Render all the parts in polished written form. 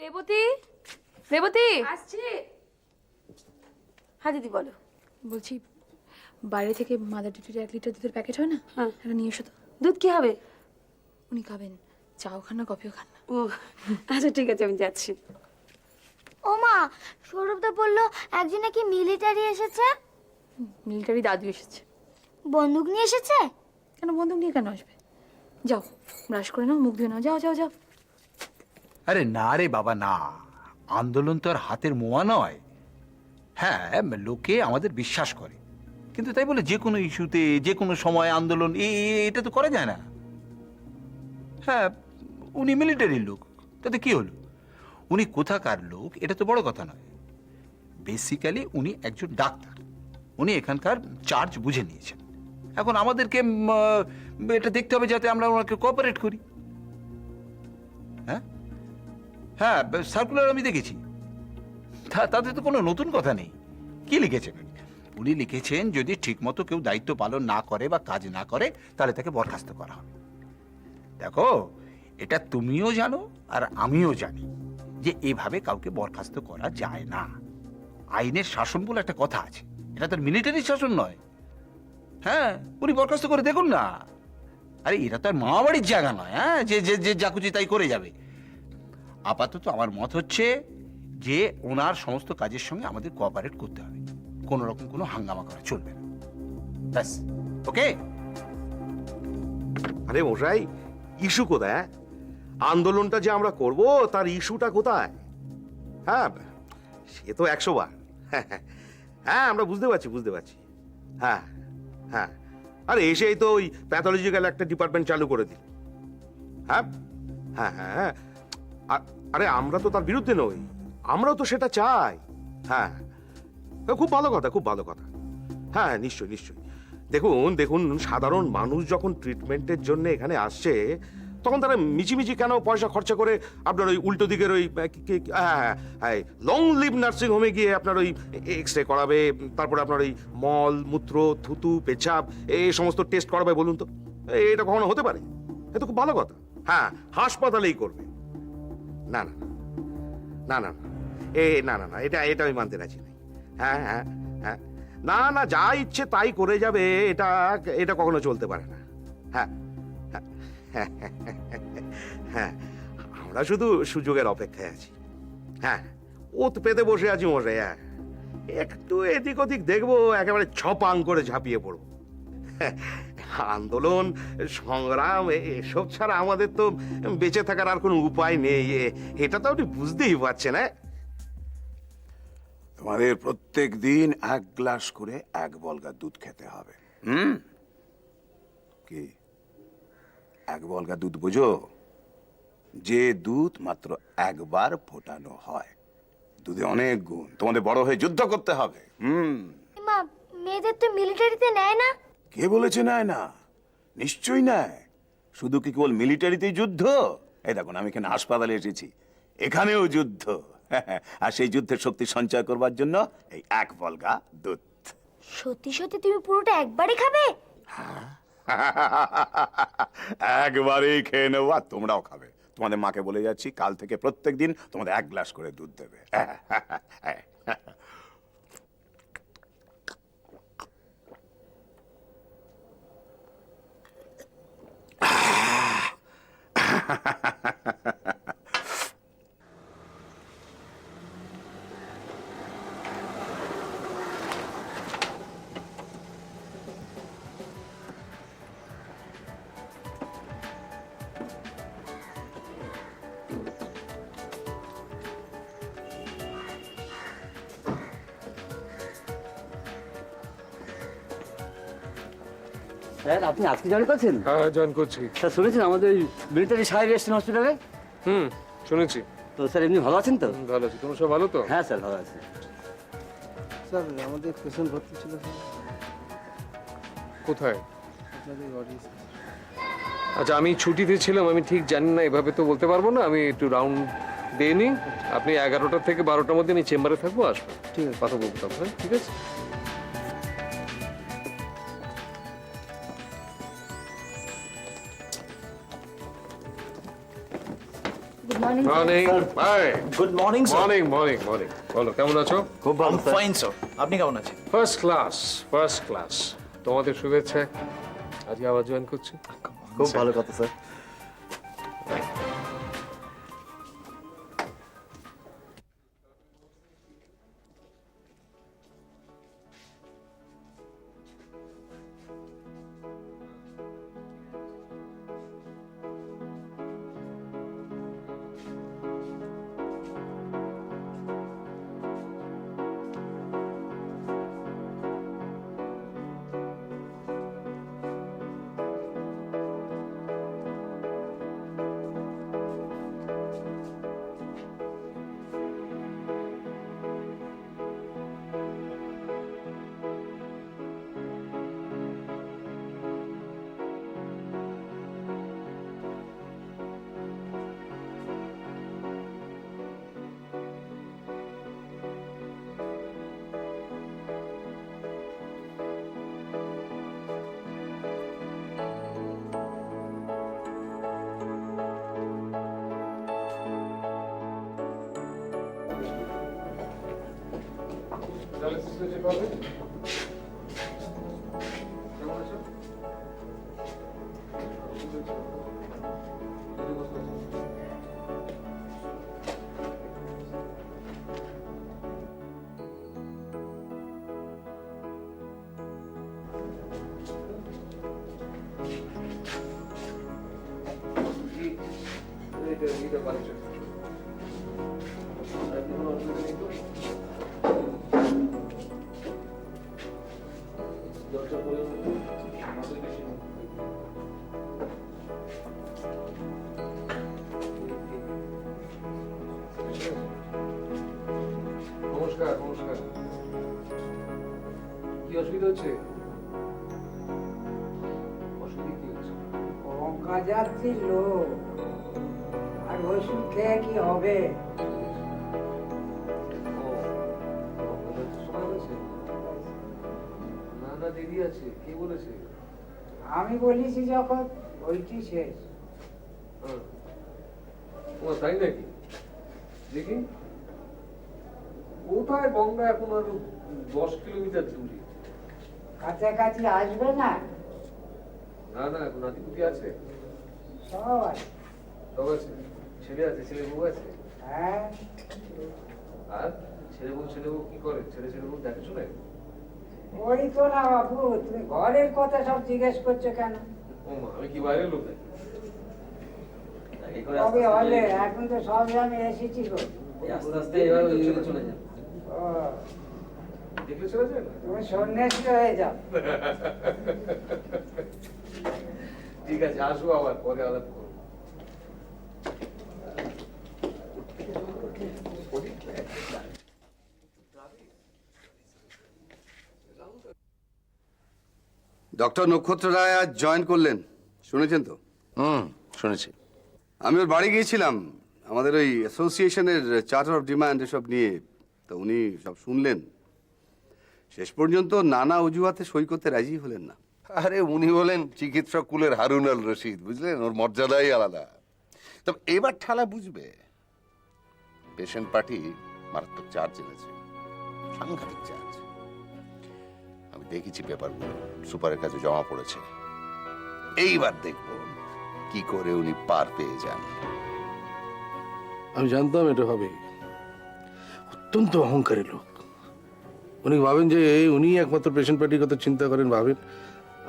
রেবতী, রেবতী আসছি। হ্যাঁ দিদি বলো। বলছি বাইরে থেকে মাদার ডেয়ারির 1 লিটার দুধের প্যাকেট হয় না, হ্যাঁ। এটা নিয়ে এসো তো। দুধ কি হবে? উনি খাবেন, চাও খান না কফিও খান না। ও আচ্ছা ঠিক আছে, আমি যাচ্ছি। ও মা, সৌরভদা বললো একজন নাকি মিলিটারি এসেছে। মিলিটারি দাদু এসেছে। বন্দুক নিয়ে এসেছে? কেন বন্দুক নিয়ে কেন আসবে? যাও ব্রাশ করে নাও, মুখ ধুয়ে নাও, যাও যাও যাও। আরে না রে বাবা না, আন্দোলন তো আর হাতের মোয়া নয়। হ্যাঁ, লোকে আমাদের বিশ্বাস করে, কিন্তু তাই বলে যে কোনো ইস্যুতে যে কোনো সময় আন্দোলন এটা তো করা যায় না। হ্যাঁ, উনি মিলিটারির লোক, তাতে কি হলো? উনি কোথাকার লোক এটা তো বড় কথা নয়। বেসিক্যালি উনি একজন ডাক্তার, উনি এখানকার চার্জ বুঝে নিয়েছেন। এখন আমাদেরকে এটা দেখতে হবে যাতে আমরা ওনাকে কোঅপারেট করি। হ্যাঁ হ্যাঁ, সার্কুলার আমি দেখেছি, তাতে তো কোনো নতুন কথা নেই। কি লিখেছেন উনি? লিখেছেন যদি ঠিকমতো কেউ দায়িত্ব পালন না করে বা কাজ না করে তাহলে তাকে বরখাস্ত করা হবে। দেখো, এটা তুমিও জানো আর আমিও জানি যে এভাবে কাউকে বরখাস্ত করা যায় না। আইনের শাসন বলে একটা কথা আছে, এটা তো মিলিটারি শাসন নয়। হ্যাঁ, উনি বরখাস্ত করে দেখুন না। আরে এটা তো আর মামাবাড়ির জায়গা নয়, হ্যাঁ, যে যে যে যা খুশি তাই করে যাবে। আপাতত আমার মত হচ্ছে যে ওনার সমস্ত কাজের সঙ্গে আমাদের কোঅপারেট করতে হবে, কোনো রকম কোনো হাঙ্গামা করা চলবে না। ব্যাস, ওকে? আরে মশাই, ইস্যু কোথায়? আন্দোলনটা যে আমরা করব তার ইস্যুটা কোথায়? হ্যাঁ, সে তো 100 বার। হ্যাঁ, আমরা বুঝতে পারছি। হ্যাঁ হ্যাঁ, আরে এসেই তো ওই প্যাথোলজিক্যাল একটা ডিপার্টমেন্ট চালু করে দিল। হ্যাঁ হ্যাঁ হ্যাঁ, আরে আমরা তো তার বিরুদ্ধে নই, আমরাও তো সেটা চাই। হ্যাঁ, খুব ভালো কথা। হ্যাঁ, নিশ্চয়ই। দেখুন, সাধারণ মানুষ যখন ট্রিটমেন্টের জন্য এখানে আসছে তখন তারা মিচিমিচি কেন পয়সা খরচা করে আপনার ওই উল্টো দিকের ওই লং লিভ নার্সিং হোমে গিয়ে আপনার ওই এক্স রে করাবে, তারপরে আপনার ওই মল মূত্র থুতু পেচাব এই সমস্ত টেস্ট করাবে? বলুন তো, এটা কখনো হতে পারে? এ তো খুব ভালো কথা। হ্যাঁ, হাসপাতালেই করবে। না, এটা আমি মানতে রাজি নই। হ্যাঁ, না, যা ইচ্ছে তাই করে যাবে, এটা কখনো চলতে পারে না। হ্যাঁ, আমরা শুধু সুযোগের অপেক্ষায় আছি। হ্যাঁ, ওত পেতে বসে আছি মশাই। হ্যাঁ, একটু এদিক ওদিক দেখবো, একেবারে ছপাং করে ঝাঁপিয়ে পড়বো। আন্দোলন সংগ্রাম এসব ছাড়া আমাদের তো বেঁচে থাকার আর কোনো উপায় নেই, এটা তো আপনি বুঝতেই পারছেন। হ্যাঁ, তোমাদের প্রত্যেক দিন 1 গ্লাস করে 1 বলগা দুধ খেতে হবে। কি 1 বলগা দুধ বুঝো? যে দুধ মাত্র একবার ফোটানো হয়। দুধে অনেক গুণ। তোমাদের বড় হয়ে যুদ্ধ করতে হবে। মা, মেয়েদের তো মিলিটারিতে নেয় না। কে বলেছে নেয় না? নিশ্চয়ই নেয়। শুধু কি কেবল মিলিটারিতেই যুদ্ধ? এই দেখুন, আমি এখানে হাসপাতালে এসেছি, এখানেও যুদ্ধ। আর সেই যুদ্ধের শক্তি সঞ্চয় করবার জন্য এই 1 বলগা দুধ। সত্যি তুমি পুরোটা একবারই খাবে? একবারেই খেয়ে নেবো, আর তোমরাও খাবে। তোমাদের মাকে বলে যাচ্ছি, কাল থেকে প্রত্যেক দিন তোমাদের 1 গ্লাস করে দুধ দেবে। স্যার, আপনি আজকে জয়েন করছেন? হ্যাঁ, জয়েন করছি। স্যার, শুনেছেন আমাদের ওই মিলিটারি সাহেব এসছেন হসপিটালে? শুনেছি। তো স্যার এমনি ভালো আছেন তো? ভালো আছি, তোমরা সব ভালো তো? হ্যাঁ স্যার, ভালো আছি। স্যার, আমাদের পেশেন্ট ভর্তি ছিল স্যার কোথায়? আপনাদের ওয়ার্ডে। আচ্ছা, আমি ছুটিতে ছিলাম, আমি ঠিক জানি না, এভাবে তো বলতে পারবো না। আমি একটু রাউন্ড দিয়ে নিই। আপনি 11টা থেকে 12টার মধ্যে আমি চেম্বারে থাকবো, আসবেন। ঠিক আছে, কথা বলবো তারপরে। ঠিক আছে। Good morning good morning morning morning morning বলো কেমন আছো? খুব ভালো ফাইন স্যার আপনি কেমন আছেন? ফার্স্ট ক্লাস তোমাদের শুভেচ্ছা। আজকে আবার জয়েন করছি। খুব ভালো কথা স্যার। কেমন আছো? নমস্কার নমস্কার। কি অসুবিধা হচ্ছে? অসুবিধা কি হচ্ছে? লঙ্কা যাত্রী লোক আর ওষুধ খেয়ে কি হবে? না না দেরি আছে। কে বলেছে? আমি বলেছি যখন ওইটি শেষ। হ্যাঁ। ও তাই নাকি? দেখি কোথায় গঙ্গা? এখন আর 10 কিলোমিটার দূরে। কাছাকাছি আসবে না? না না এখন নাতিপুতি আছে, সবাই সব আছে। ছেলে আছে, ছেলে বউ আছে। হ্যাঁ আর ছেলে বউ কি করে? ছেলে বউ দেখে শুনে? ওই তো না বাবু, তুমি ঘরের কথা সব জিজ্ঞেস করছো কেন? ও মা, আমি কি বাইরের লোক নাকি? কবে হলে? এখন তো সব আমি এসেছি গো। আস্তে আস্তে এবার ওই দিকে চলে যান। ও, দেখলে চলে যায় না? তুমি সন্ন্যাসী হয়ে যাও। ঠিক আছে, আসবো আবার পরে আলাপ করবো। ডক্টর নক্ষত্র রায় আজ জয়েন করলেন, শুনেছেন তো? শুনেছি। আমি ওর বাড়ি গিয়েছিলাম আমাদের ওই অ্যাসোসিয়েশনের চার্টার অফ ডিমান্ড এসব নিয়ে, তো উনি সব শুনলেন। শেষ পর্যন্ত নানা অজুহাতে সই করতে রাজি হলেন না। আরে উনি হলেন চিকিৎসক কুলের হারুন আল রশিদ, বুঝলেন? ওর মর্যাদাই আলাদা। তবে এবার ঠালা বুঝবে। পেশেন্ট পার্টি মারাত্মক চার্জ এনেছে, সাংঘাতিক চার্জ। আমি দেখেছি পেপারগুলো, সুপারের কাছে জমা পড়েছে। এইবার দেখব কি করে উনি পার পেয়ে যান। আমি জানতাম এটা হবে। অত্যন্ত অহংকারী লোক। উনি ভাবেন যে উনি একমাত্র পেশেন্ট পার্টির কথা চিন্তা করেন, ভাবেন,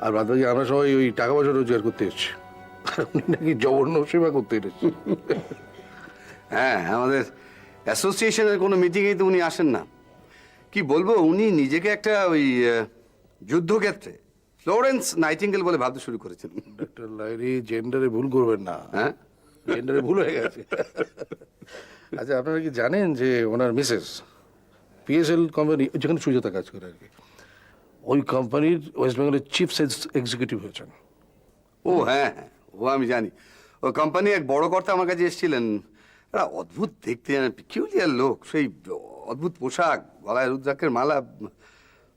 আর বাদ বাকি আমরা সবাই ওই টাকা পয়সা রোজগার করতে এসেছি। আর উনি নাকি জঘন্য সেবা করতে এসেছি। হ্যাঁ, আমাদের অ্যাসোসিয়েশনের কোনো মিটিংয়েই তো উনি আসেন না। কি বলবো, উনি নিজেকে একটা ওই যুদ্ধক্ষেত্রে ফ্লোরেন্স নাইটিঙ্গেল বলে ভাবতে শুরু করেছেন। ডক্টর লাইরি, জেন্ডারে ভুল করবেন না। হ্যাঁ, জেন্ডারে ভুল হয়ে গেছে। আচ্ছা, আপনারা কি জানেন যে ওনার মিসেস পিএসএল কোম্পানি, যেখানে সুজাতা কাজ করে আর কি, ওই কোম্পানির ওয়েস্ট বেঙ্গলের চিফ সেলস এক্সিকিউটিভ হয়েছেন? ও হ্যাঁ হ্যাঁ, ও আমি জানি। ওই কোম্পানি এক বড় কর্তা আমার কাছে এসেছিলেন। একটা অদ্ভুত দেখতে, পিকিউলিয়ার লোক, সেই অদ্ভুত পোশাক, গলায় রুদ্রাক্ষের মালা।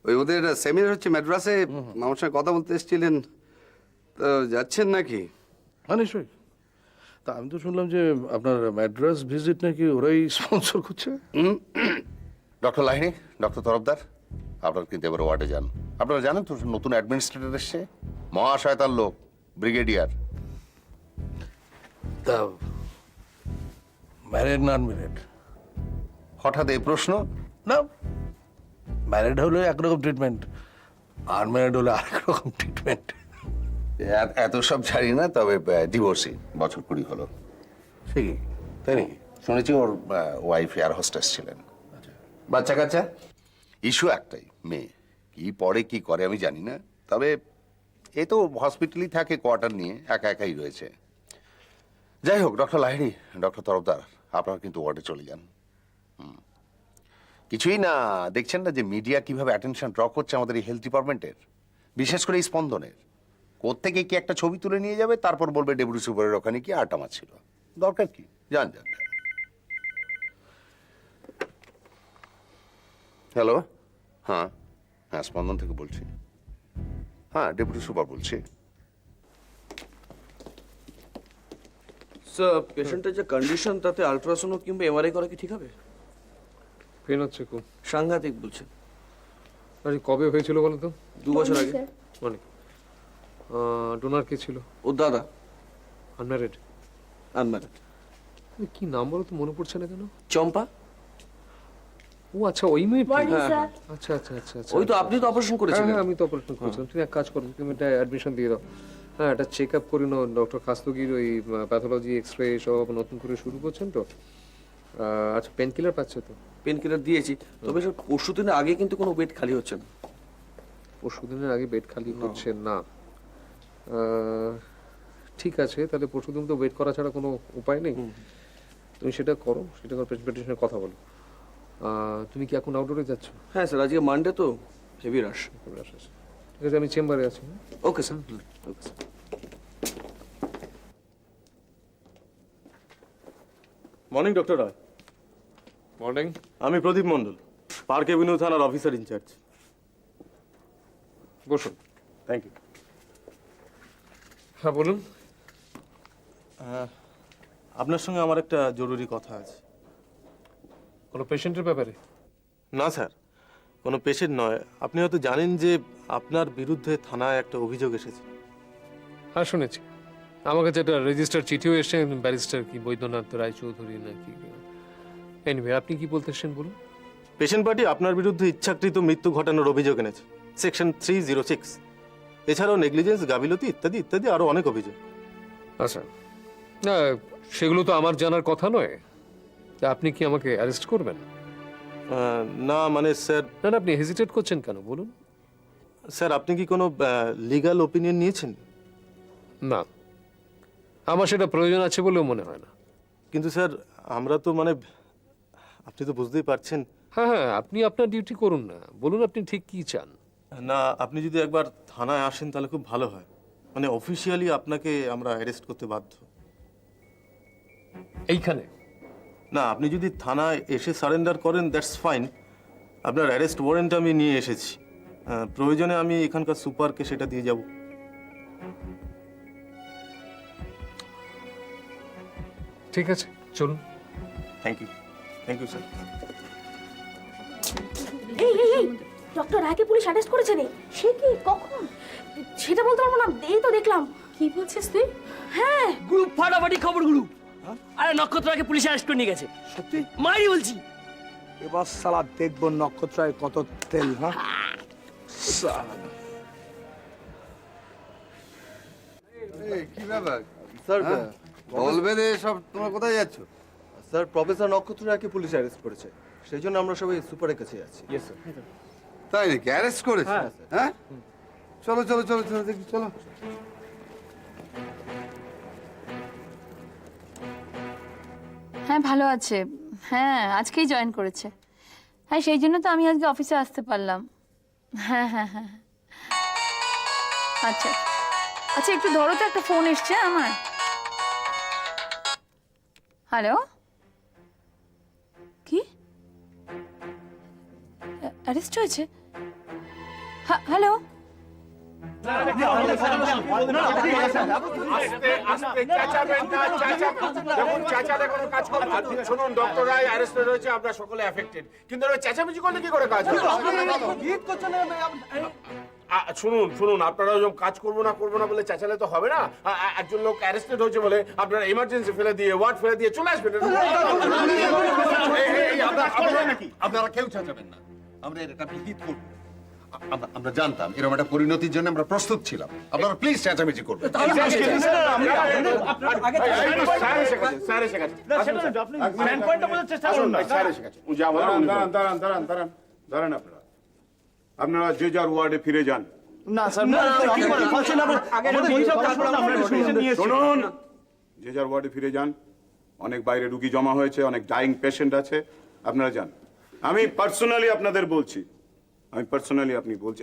ওই ওদের সেমিনার হচ্ছে ম্যাড্রাসে, আমার সঙ্গে কথা বলতে এসেছিলেন। তো যাচ্ছেন নাকি? হ্যাঁ, নিশ্চয়ই। তা আমি তো শুনলাম যে আপনার ম্যাড্রাস ভিজিট নাকি ওরাই স্পন্সর করছে। ডক্টর লাহিনী, ডক্টর তরফদার, আপনারা কিন্তু এবার ওয়ার্ডে যান। আপনারা জানেন তো নতুন অ্যাডমিনিস্ট্রেটর এসছে, মহাশয়তার লোক, ব্রিগেডিয়ার। তা ম্যারিড না আনম্যারিড? হঠাৎ এই প্রশ্ন? না, ম্যারিড হলে একরকম ট্রিটমেন্ট, আনম্যারিড হলে আরেক রকম ট্রিটমেন্ট। এত সব জানি না, তবে ডিভোর্সি, বছর 20 হলো। সে কি, তাই নাকি? শুনেছি ওর ওয়াইফ এয়ার হোস্টেস ছিলেন। বাচ্চা কাচ্চা? ইস্যু একটাই, মেয়ে। কি পড়ে কি করে আমি জানি না, তবে এ তো হসপিটালই থাকে, কোয়ার্টার নিয়ে একা একাই রয়েছে। যাই হোক, ডক্টর লাহিড়ী, ডক্টর তরফদার, আপনারা কিন্তু ওয়ার্ডে চলে যান। কিছুই না, দেখছেন না যে মিডিয়া কিভাবে অ্যাটেনশন ড্র করছে আমাদের এই হেলথ ডিপার্টমেন্টের, বিশেষ করে এই স্পন্দনের। কোত্থেকে কি একটা ছবি তুলে নিয়ে যাবে, তারপর বলবে ডেপুটি সুপারের ওখানে কি আড্ডা মারছিল। দরকার কি? যান যান। হ্যালো, হ্যাঁ হ্যাঁ, স্পন্দন থেকে বলছি। হ্যাঁ, ডেপুটি সুপার বলছি। স্যার, পেশেন্টের যে কন্ডিশন, তাতে আলট্রাসাউন্ড কিংবা এমআরআই করা কি ঠিক হবে? পেন হচ্ছে খুব সাংঘাতিক বলছেন। আরে কবে হয়েছিল বলো তো? 2 বছর আগে। মানে ডোনার কে ছিল? ও দাদা। আনম্যারিড? আনম্যারিড। কি নাম বলো তো, মনে পড়ছে না কেন? চম্পা। ও আচ্ছা, ওই মেয়েটা। স্যার আচ্ছা আচ্ছা আচ্ছা আচ্ছা। ওই তো, আপনি তো অপারেশন হ্যাঁ করেছিলেন। হ্যাঁ, আমি তো অপারেশন করেছিলাম। তুমি এক কাজ করো, তুমি একটা অ্যাডমিশন দিয়ে দাও। হ্যাঁ, এটা চেক আপ করে নাও। ডক্টর খাস্তগির ওই প্যাথোলজি, এক্স রে সব নতুন করে শুরু করছেন তো। আচ্ছা, পেন কিলার পাচ্ছে তো? পেন কিলার দিয়েছি, তবে স্যার পরশু দিনের আগে কিন্তু কোনো বেড খালি হচ্ছে না। পরশুদিনের আগে বেড খালি হচ্ছে না? ঠিক আছে, তাহলে পরশুদিন তো ওয়েট করা ছাড়া কোনো উপায় নেই। তুমি সেটা করো, সেটা করে পেশেন্টের কথা বলো। তুমি কি এখন আউটডোরে যাচ্ছ? হ্যাঁ স্যার, আজকে মানডে তো হেভি রাশ। ঠিক আছে, আমি চেম্বারে আছি। Okay sir, okay sir. Morning doctor Roy. Morning. আমি প্রদীপ মণ্ডল, পার্ক এভিনিউ থানার অফিসার ইনচার্জ। বসুন। Thank you. হ্যাঁ বলুন। আপনার সঙ্গে আমার একটা জরুরি কথা আছে। কোনো পেশেন্টের ব্যাপারে? না স্যার, কোনো পেশেন্ট নয়। আপনি হয়তো জানেন যে আপনার বিরুদ্ধে থানায় একটা অভিযোগ এসেছে। হ্যাঁ শুনেছি, আমার কাছে একটা রেজিস্টার চিঠিও এসে, ব্যারিস্টার কি বৈদ্যনাথ রায়চৌধুরী নাকি। এনিওয়ে, আপনি কি বলতে এসেছেন বলুন। পেশেন্ট পার্টি আপনার বিরুদ্ধে ইচ্ছাকৃত মৃত্যু ঘটানোর অভিযোগ এনেছে, সেকশন 306। এছাড়াও নেগলিজেন্স, গাফিলতি ইত্যাদি ইত্যাদি আরো অনেক অভিযোগ। আচ্ছা, না সেগুলো তো আমার জানার কথা নয়। তা আপনি কি আমাকে অ্যারেস্ট করবেন? না মানে স্যার। না না, আপনি হেজিটেট করছেন কেন বলুন। স্যার, আপনি কি কোনো লিগ্যাল ওপিনিয়ন নিয়েছেন? না, আমার সেটা প্রয়োজন আছে বলেও মনে হয় না। কিন্তু স্যার, আমরা তো মানে, আপনি তো বুঝতেই পারছেন। হ্যাঁ হ্যাঁ, আপনি আপনার ডিউটি করুন না, বলুন আপনি ঠিক কি চান। না, আপনি যদি একবার থানায় আসেন তাহলে খুব ভালো হয়। মানে অফিসিয়ালি আপনাকে আমরা অ্যারেস্ট করতে বাধ্য। এইখানে? না, আপনি যদি থানায় এসে সারেন্ডার করেন, দ্যাটস ফাইন। আপনার অ্যারেস্ট ওয়ারেন্ট আমি নিয়ে এসেছি। প্রয়োজনে আমি এখানকার সুপারকে সেটা দিয়ে যাব। ঠিক আছে, চলুন। Thank you, thank you sir. এই এই এই, ডক্টর রায়কে পুলিশ অ্যারেস্ট করেছে রে। সে কি, কখন? সেটা বলতে পারবো না, এই তো দেখলাম। কি বলছিস তুই? হ্যাঁ, গ্রুপ ফাটাফাটি খবর গুরু। আরে নক্ষত্রকে পুলিশ অ্যারেস্ট করে নিয়ে গেছে। সত্যি? মারি বলছি। এবার সালা দেখবো নক্ষত্রায় কত তেল। হ্যাঁ কি ব্যাপার স্যার? বলবে রে সব, তোমরা কোথায় যাচ্ছ? স্যার, প্রফেসর নক্ষত্র রায়কে পুলিশ অ্যারেস্ট করেছে, সেই জন্য আমরা সবাই সুপারের কাছে যাচ্ছি। তাই নাকি? অ্যারেস্ট করেছে? হ্যাঁ, চলো চলো চলো চলো দেখি, চলো। হ্যাঁ ভালো আছে, হ্যাঁ আজকেই জয়েন করেছে। হ্যাঁ সেই জন্য তো আমি আজকে অফিসে আসতে পারলাম। হ্যাঁ হ্যাঁ হ্যাঁ, আচ্ছা আচ্ছা, একটু ধরো তো, একটা ফোন এসছে আমার। হ্যালো, কি অ্যারেস্ট হয়েছে? হ্যালো, শুনুন, ডক্টর রায় অ্যারেস্টেড হয়েছে, আমরা সকলে অ্যাফেক্টেড, কিন্তু চেঁচামেচি করলে কি করে কাজ হবে? শুনুন শুনুন, আপনারা যখন কাজ করবো না বলে চেঁচালে তো হবে না। একজন লোক অ্যারেস্টেড হয়েছে বলে আপনারা এমার্জেন্সি ফেলে দিয়ে, ওয়ার্ড ফেলে দিয়ে চলে আসবেন। আপনারা কেউ চাচাবেন না, আমরা এটা বিহিত করবো। আমরা জানতাম এরকম একটা পরিণতির জন্য আমরা প্রস্তুত ছিলাম। আপনারা প্লিজ চেঁচামেচি করবেন। দাঁড়ান আপনারা যে যার ওয়ার্ডে ফিরে যান। শুনুন, যে যার ওয়ার্ডে ফিরে যান। অনেক বাইরে রুগী জমা হয়েছে, অনেক ডাইং পেশেন্ট আছে, আপনারা যান। আমি পার্সোনালি আপনাদের বলছি,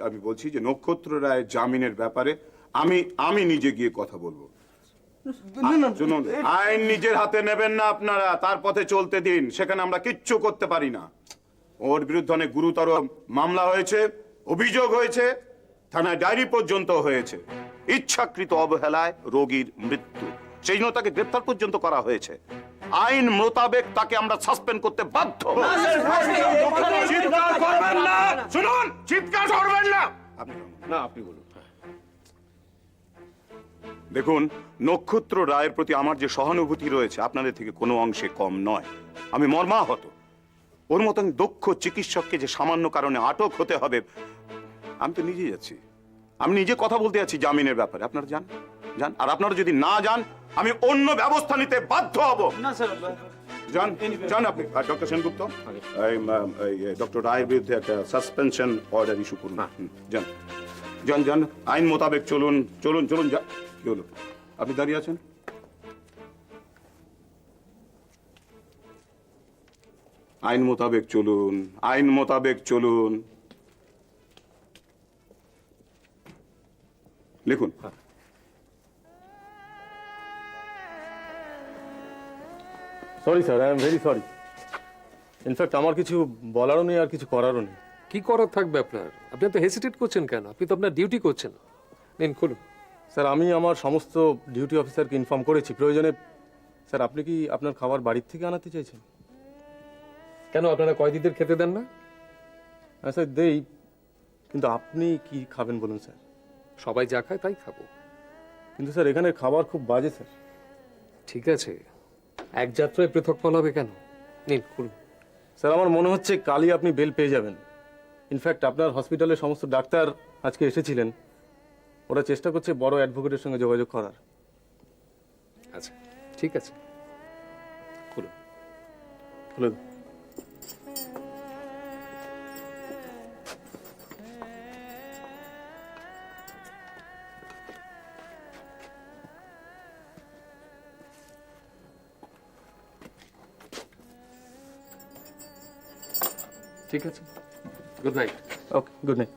আমি বলছি যে নক্ষত্র রায় জামিনের ব্যাপারে আমি নিজে গিয়ে কথা বলবো। শুনুন, আইন নিজের হাতে নেবেন না আপনারা, তার পথে চলতে দিন। সেখানে আমরা কিচ্ছু করতে পারি না। ওর বিরুদ্ধে অনেক গুরুতর মামলা হয়েছে, অভিযোগ হয়েছে, থানায় ডায়েরি পর্যন্ত হয়েছে। ইচ্ছাকৃত অবহেলায় রোগীর মৃত্যু, সেই জন্য তাকে গ্রেফতার পর্যন্ত করা হয়েছে। আইন মোতাবেক তাকে আমরা সাসপেন্ড করতে বাধ্য। চিৎকার করবেন না, শুনুন, চিৎকার করবেন না। আপনি বলুন। দেখুন, নক্ষত্র রায়ের প্রতি আমার যে সহানুভূতি রয়েছে আপনাদের থেকে কোনো অংশে কম নয়। আমি মর্মাহত। ওর মতন দক্ষ চিকিৎসককে যে সামান্য কারণে আটক হতে হবে, আমি তো নিজে যাচ্ছি, আমি নিজে কথা বলতে যাচ্ছি জামিনের ব্যাপারে। আপনারা যান। আর আপনারা যদি না যান, আমি অন্য ব্যবস্থা নিতে বাধ্য হব। যান আপনি। ডক্টর সেনগুপ্ত, ডক্টর রায়ের বিরুদ্ধে একটা সাসপেনশন অর্ডার ইস্যু করুন। যান। আইন মোতাবেক চলুন। কি হলো, আপনি দাঁড়িয়ে আছেন? আইন মোতাবেক চলুন। লিখুন। Sorry sir, I am very sorry. In fact আমার কিছু বলারও নেই আর কিছু করারও নেই। কি করার থাকবে আপনার? আপনি তো হেসিটেট করছেন কেন? আপনি তো আপনার ডিউটি করছেন। নিন, খুলুন। স্যার, আমি আমার সমস্ত ডিউটি অফিসারকে ইনফর্ম করেছি। প্রয়োজনে স্যার, আপনি কি আপনার খাবার বাড়ির থেকে আনাতে চাইছেন? কেন আপনারা কয়েদিদের খেতে দেন না? হ্যাঁ স্যার, দেই, কিন্তু আপনি কি খাবেন বলুন স্যার? সবাই যা খায় তাই খাবো। কিন্তু স্যার, এখানে খাবার খুব বাজে স্যার। ঠিক আছে, এক যাত্রায় পৃথক ফল হবে কেন? নিন, খুলুন। স্যার, আমার মনে হচ্ছে কালই আপনি বেল পেয়ে যাবেন। ইনফ্যাক্ট আপনার হসপিটালের সমস্ত ডাক্তার আজকে এসেছিলেন। ওরা চেষ্টা করছে বড় অ্যাডভোকেটের সঙ্গে যোগাযোগ করার। আচ্ছা, ঠিক আছে, খুলুন। খুলে দিন। ঠিক আছে, গুড নাইট। ওকে, গুড নাইট।